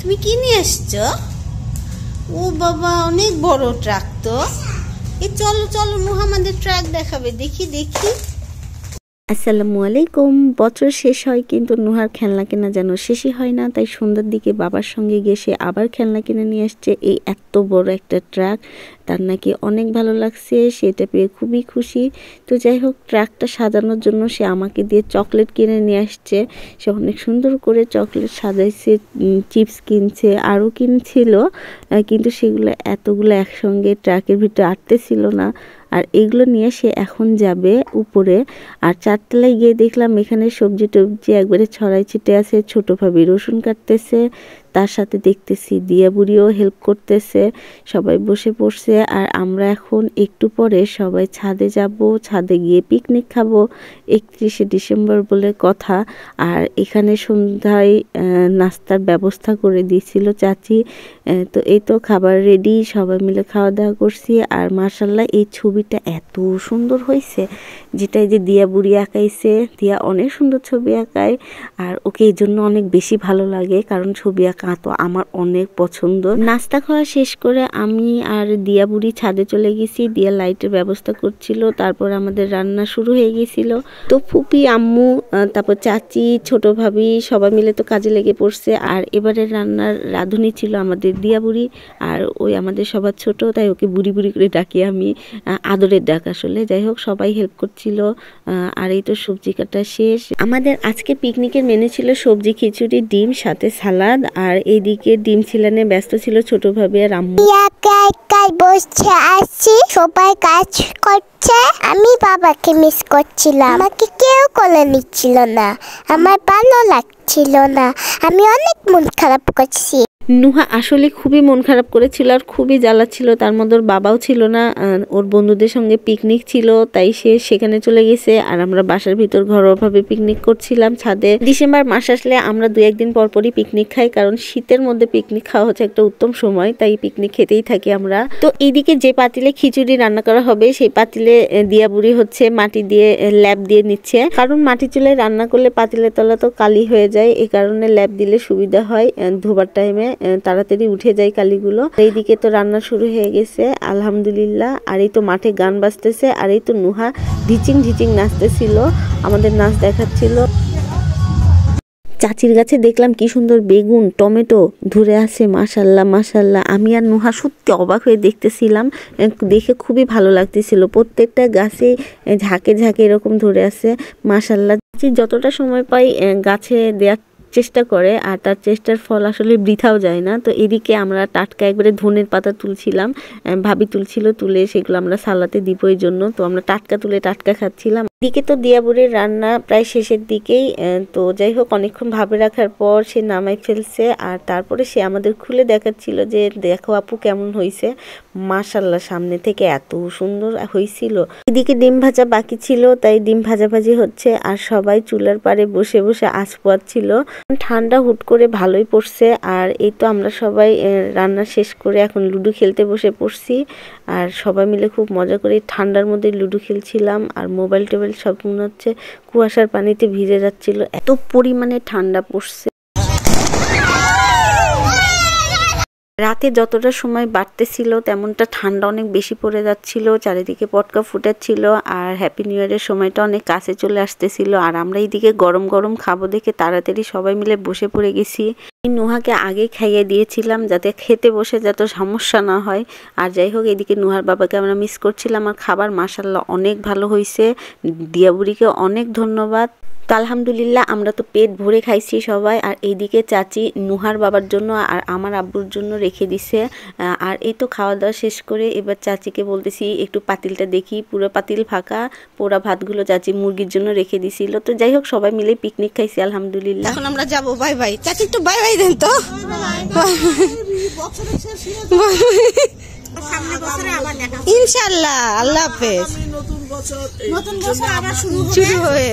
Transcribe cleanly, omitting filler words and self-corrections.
তুমি কি নিয়ে এসছো? ও বাবা, অনেক বড় ট্রাক তো। এই চলো চলো, মুহাম্মাদের ট্রাক দেখাবে, দেখি দেখি। আসসালামু আলাইকুম। বছর শেষ হয় কিন্তু নুহার খেলনা কেনা যেন শেষই হয় না। তাই সন্ধ্যার দিকে বাবার সঙ্গে গিয়ে সে আবার খেলনা কিনে নিয়ে আসছে। এই এত বড় একটা ট্রাক তার নাকি অনেক ভালো লাগছে, সেটা পেয়ে খুবই খুশি। তো যাই হোক, ট্রাকটা সাজানোর জন্য সে আমাকে দিয়ে চকলেট কিনে নিয়ে আসছে। সে অনেক সুন্দর করে চকলেট সাজাইছে, চিপস কিনছে, আরও কিনছিল, কিন্তু সেগুলো এতগুলো একসঙ্গে ট্রাকের ভিতরে আটতেছিল না। আর এগুলো নিয়ে সে এখন যাবে উপরে। আর চারতলায় গিয়ে দেখলাম এখানে সবজি টবজি একবারে ছড়াই ছিটে আছে। ছোট ভাবি রসুন কাটতেছে, তার সাথে দেখতেছি দিয়া বুড়িও হেল্প করতেছে। সবাই বসে পড়ছে আর আমরা এখন একটু পরে সবাই ছাদে যাব। ছাদে গিয়ে পিকনিক খাবো, 31শে ডিসেম্বর বলে কথা। আর এখানে সন্ধ্যায় নাস্তার ব্যবস্থা করে দিয়েছিল চাচি। তো এই তো খাবার রেডি, সবাই মিলে খাওয়া দাওয়া করছি। আর মাশাআল্লাহ এই ছবিটা এত সুন্দর হয়েছে, যেটা এই যে দিয়া বুড়ি আঁকাইছে। দিয়া অনেক সুন্দর ছবি আঁকায়, আর ওকে এই জন্য অনেক বেশি ভালো লাগে, কারণ ছবি আঁকা তো আমার অনেক পছন্দ। নাস্তা খাওয়া শেষ করে আমি আর দিয়া বুড়ি ছাদে চলে গেছি। দিয়া লাইটের ব্যবস্থা করছিল, তারপর আমাদের রান্না শুরু হয়ে গেছিল। তো ফুপি, আম্মু, তারপর চাচি, ছোট ভাবি সবাই মিলে তো কাজে লেগে পড়ছে। আর এবারে রান্নার রাঁধুনি ছিল আমাদের দিয়া বুড়ি, আর ওই আমাদের সবার ছোট, তাই ওকে বুড়ি বুড়ি করে ডাকি আমি, আদরের ডাক আসলে। যাই হোক, সবাই হেল্প করছিল। আর এই তো সবজি কাটা শেষ। আমাদের আজকে পিকনিকের মেনু ছিল সবজি, খিচুড়ি, ডিম, সাথে সালাদ। আর এইদিকে ডিম ছিলানে ব্যস্ত ছিল ছোট ভাবি আর আম্মু। বসে আছি, সবাই কাজ করছে। আমি বাবাকে মিস করছিলাম, আমাকে কেউ কোলে নিচ্ছিল না, আমার ভালো লাগছিল না, আমি অনেক মন খারাপ করছি। নুহা আসলে খুবই মন খারাপ করেছিল আর খুবই জ্বালাচ্ছিল। তার মধ্যে ওর বাবাও ছিল না, ওর বন্ধুদের সঙ্গে পিকনিক ছিল, তাই সে সেখানে চলে গেছে। আর আমরা বাসার ভিতর ঘরোয়াভাবে পিকনিক করছিলাম ছাদে। ডিসেম্বর মাস আসলে আমরা 2-1 দিন পরপরই পিকনিক খাই, কারণ শীতের মধ্যে পিকনিক খাওয়া হচ্ছে একটা উত্তম সময়, তাই পিকনিক খেতেই থাকি আমরা। তো এইদিকে যে পাতিলে খিচুড়ি রান্না করা হবে, সেই পাতিলে দিয়া বুড়ি হচ্ছে মাটি দিয়ে ল্যাপ দিয়ে নিচ্ছে, কারণ মাটি চুলায় রান্না করলে পাতিলের তলা তো কালি হয়ে যায়, এই কারণে ল্যাপ দিলে সুবিধা হয়, ধোবার টাইমে তাড়াতাড়ি উঠে যায় কালিগুলো। এইদিকে তো রান্না শুরু হয়ে গেছে আলহামদুলিল্লাহ। আর এই তো মাঠে গান বাজতেছে, আর এই তো নুহা ঢিচিং ঢিচিং নাচতেছিল, আমাদের নাচ দেখাচ্ছিল। চাচির গাছে দেখলাম কি সুন্দর বেগুন, টমেটো ধরে আছে, মাশাল্লাহ মাশাল্লাহ। আমি আর নুহা সত্যি অবাক হয়ে দেখতেছিলাম, দেখে খুবই ভালো লাগতেছিল। প্রত্যেকটা গাছে ঝাঁকে ঝাঁকে এরকম ধরে আছে, মাশাল্লাহ। যতটা সময় পাই গাছে দেওয়ার চেষ্টা করে, আর তার চেষ্টার ফল আসলে বৃথাও যায় না। তো এদিকে আমরা টাটকা একবারে ধনের পাতা তুলছিলাম, ভাবি তুলছিল, তুলে সেগুলো আমরা সালাতে দিব এই জন্য। তো আমরা টাটকা তুলে টাটকা খাচ্ছিলাম। এদিকে তো দিয়া বুড়ির রান্না প্রায় শেষের দিকেই। তো যাই হোক, অনেকক্ষণ ভাবে রাখার পর সে নামাই ফেলছে, আর তারপরে সে আমাদের খুলে দেখাচ্ছিল যে দেখো আপু কেমন হয়েছে। মাশাল্লাহ, সামনে থেকে এত সুন্দর হয়েছিল। এদিকে ডিম ভাজা বাকি ছিল, তাই ডিম ভাজাভাজি হচ্ছে, আর সবাই চুলার পাড়ে বসে বসে আঁচ পোয়াচ্ছিল। ঠান্ডা হুট করে ভালোই পড়ছে। আর এই তো আমরা সবাই রান্না শেষ করে এখন লুডো খেলতে বসে পড়ছি, আর সবাই মিলে খুব মজা করে ঠান্ডার মধ্যে লুডো খেলছিলাম। আর মোবাইল টোবাইল সব মনে হচ্ছে কুয়াশার পানিতে ভিজে যাচ্ছিল, এত পরিমাণে ঠান্ডা পড়ছে। রাতে যতটা সময় বাড়তেছিল তেমনটা ঠান্ডা অনেক বেশি পড়ে যাচ্ছিল, চারিদিকে পটকা ফুটাচ্ছিল, আর হ্যাপি নিউ ইয়ারের সময়টা অনেক কাছে চলে আসতেছিল। আর আমরা এইদিকে গরম গরম খাবো দেখে তাড়াতাড়ি সবাই মিলে বসে পড়ে গেছি। নুহাকে আগে খাইয়ে দিয়েছিলাম যাতে খেতে বসে যাতে সমস্যা না হয়। আর যাই হোক, এদিকে নুহার বাবাকে আমরা মিস করছিলাম। আর খাবার মাশাল্লাহ অনেক ভালো হয়েছে, দিয়া বুড়িকে অনেক ধন্যবাদ। তো আলহামদুলিল্লাহ আমরা তো পেট ভরে খাইছি সবাই। আর এইদিকে চাচি নুহার বাবার জন্য আর আমার আব্বুর জন্য রেখে দিছে। আর এই তো খাওয়া দাওয়া শেষ করে এবার চাচিকে বলতেছি একটু পাতিলটা দেখি, পুরো পাতিল ফাঁকা, পোড়া ভাতগুলো চাচি মুরগির জন্য রেখে দিছিল। তো যাই হোক, সবাই মিলে পিকনিক খাইছি আলহামদুলিল্লাহ। এখন আমরা যাবো, বাই বাই। চাচি একটু বাই বাই দেন তো। ইনশাআল্লাহ, আল্লাহ হাফেজ। নতুন বছর আবার শুরু হবে।